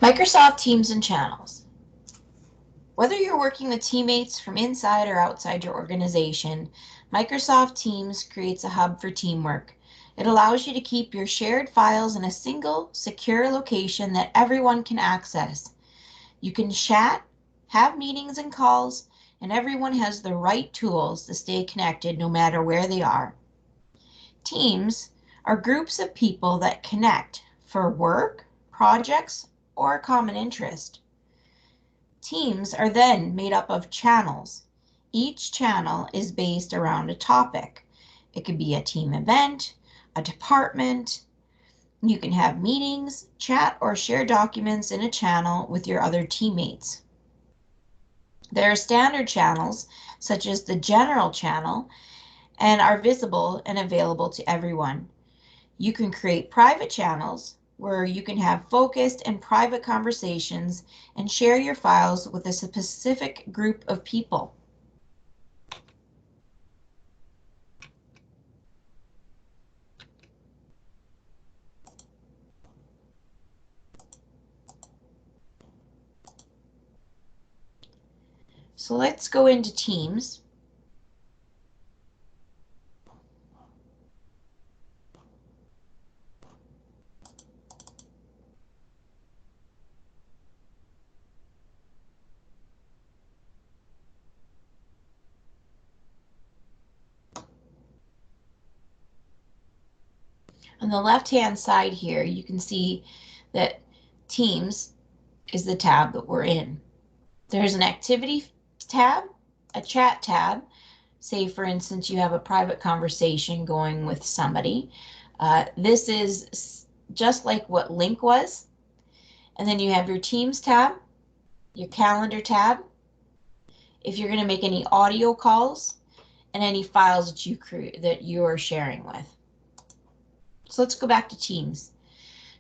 Microsoft Teams and Channels. Whether you're working with teammates from inside or outside your organization, Microsoft Teams creates a hub for teamwork. It allows you to keep your shared files in a single, secure location that everyone can access. You can chat, have meetings and calls, and everyone has the right tools to stay connected no matter where they are. Teams are groups of people that connect for work, projects, or a common interest. Teams are then made up of channels. Each channel is based around a topic. It could be a team event, a department. You can have meetings, chat, or share documents in a channel with your other teammates. There are standard channels, such as the general channel, and are visible and available to everyone. You can create private channels where you can have focused and private conversations and share your files with a specific group of people. So let's go into Teams. On the left-hand side here, you can see that Teams is the tab that we're in. There's an activity tab, a chat tab. Say, for instance, you have a private conversation going with somebody. This is just like what Lync was. And then you have your Teams tab, your calendar tab, if you're going to make any audio calls, and any files that you are sharing with. So let's go back to Teams.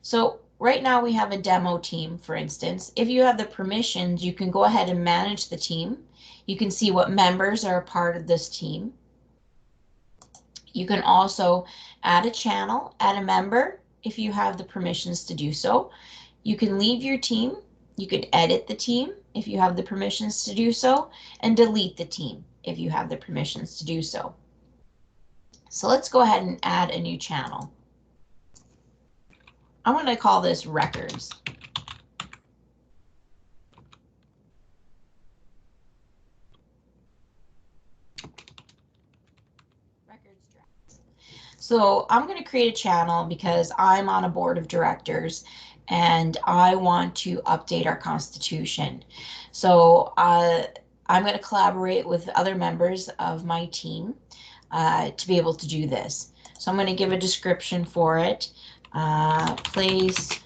So right now we have a demo team, for instance. If you have the permissions, you can go ahead and manage the team. You can see what members are a part of this team. You can also add a channel, add a member if you have the permissions to do so. You can leave your team. You could edit the team if you have the permissions to do so, and delete the team if you have the permissions to do so. So let's go ahead and add a new channel. I'm going to call this Records. Records Drafts. So I'm going to create a channel because I'm on a board of directors and I want to update our Constitution. So I'm going to collaborate with other members of my team to be able to do this. So I'm going to give a description for it. Place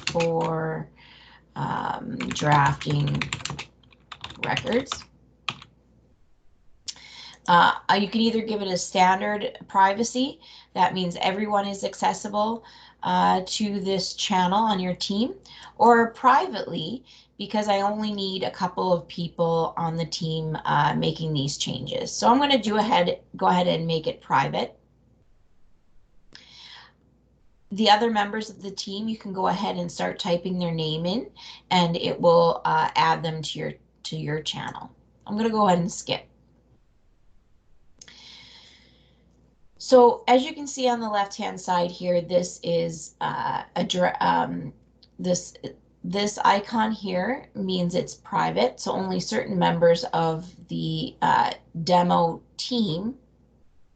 for drafting records. You can either give it a standard privacy. That means everyone is accessible to this channel on your team, or privately, because I only need a couple of people on the team making these changes. So I'm going to go ahead and make it private. The other members of the team, you can go ahead and start typing their name in, and it will add them to your channel. I'm going to go ahead and skip. So as you can see on the left-hand side here, this is this icon here means it's private, so only certain members of the demo team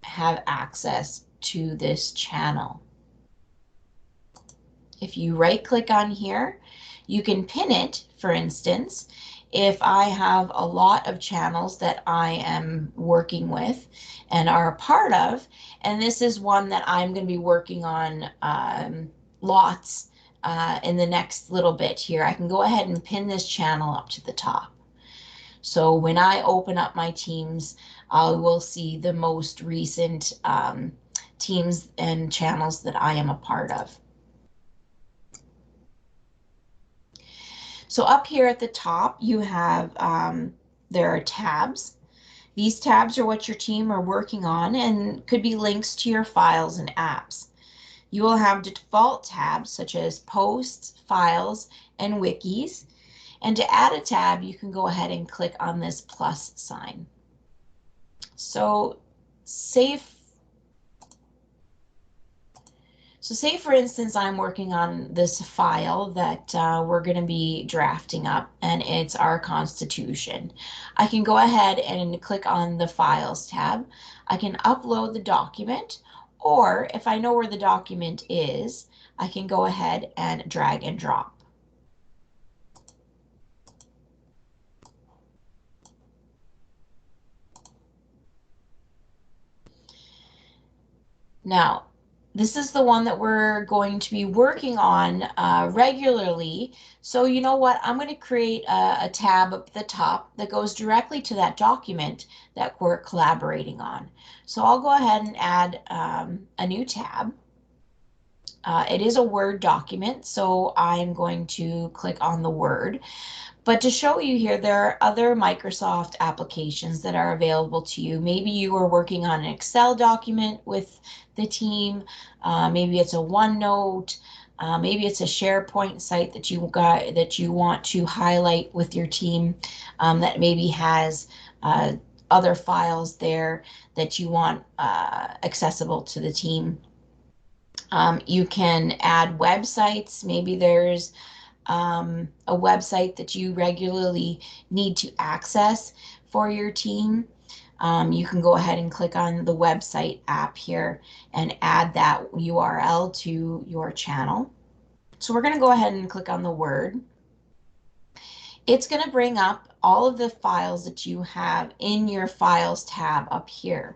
have access to this channel. If you right-click on here, you can pin it, for instance, if I have a lot of channels that I am working with and are a part of, and this is one that I'm going to be working on lots in the next little bit here, I can go ahead and pin this channel up to the top. So when I open up my teams, I will see the most recent teams and channels that I am a part of. So up here at the top, you have, there are tabs. These tabs are what your team are working on and could be links to your files and apps. You will have default tabs such as posts, files, and wikis. And to add a tab, you can go ahead and click on this plus sign. So say for instance, I'm working on this file that we're going to be drafting up, and it's our Constitution. I can go ahead and click on the Files tab. I can upload the document, or if I know where the document is, I can go ahead and drag and drop. Now, this is the one that we're going to be working on regularly. So you know what? I'm going to create a tab up at the top that goes directly to that document that we're collaborating on. So I'll go ahead and add a new tab. It is a Word document, so I'm going to click on the Word. But to show you here, there are other Microsoft applications that are available to you. Maybe you are working on an Excel document with the team. Maybe it's a OneNote. Maybe it's a SharePoint site that you want to highlight with your team that maybe has other files there that you want accessible to the team. You can add websites. Maybe there's a website that you regularly need to access for your team. You can go ahead and click on the website app here and add that URL to your channel. So we're going to go ahead and click on the Word. It's going to bring up all of the files that you have in your Files tab up here.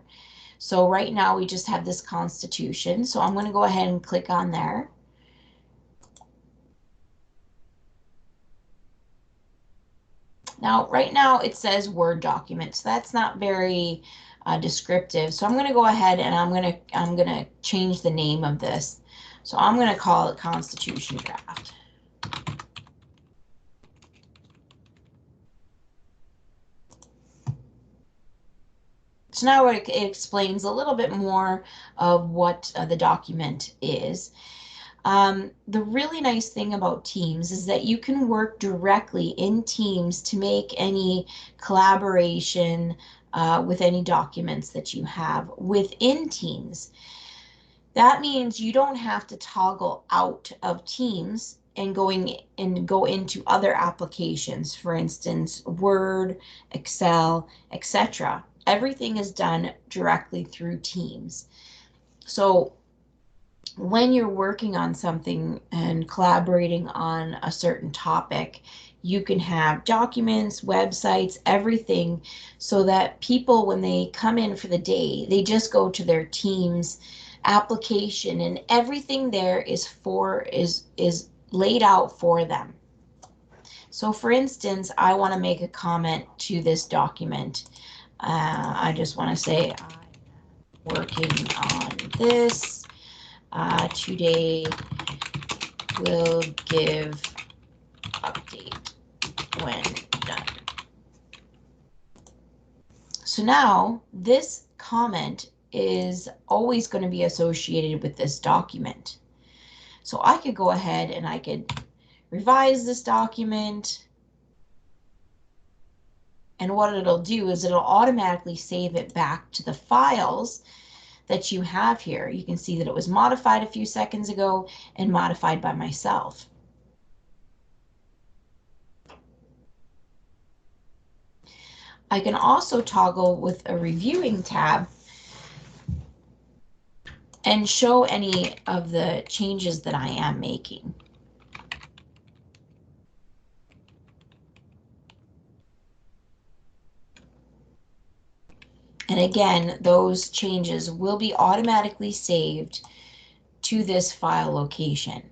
So right now we just have this Constitution. So I'm going to go ahead and click on there. Now, right now it says Word document, so that's not very descriptive. So I'm going to go ahead and I'm going to change the name of this. So I'm going to call it Constitution Draft. So now it explains a little bit more of what the document is. The really nice thing about Teams is that you can work directly in Teams to make any collaboration with any documents that you have within Teams. That means you don't have to toggle out of Teams and go into other applications, for instance, Word, Excel, etc. Everything is done directly through Teams. So when you're working on something and collaborating on a certain topic, you can have documents, websites, everything, so that people, when they come in for the day, they just go to their Teams application and everything there is laid out for them. So for instance, I want to make a comment to this document. I just want to say I'm working on this. Today will give update when done. So now this comment is always going to be associated with this document. So I could go ahead and I could revise this document. And what it'll do is it'll automatically save it back to the files that you have here. You can see that it was modified a few seconds ago and modified by myself. I can also toggle with a reviewing tab and show any of the changes that I am making. And again, those changes will be automatically saved to this file location.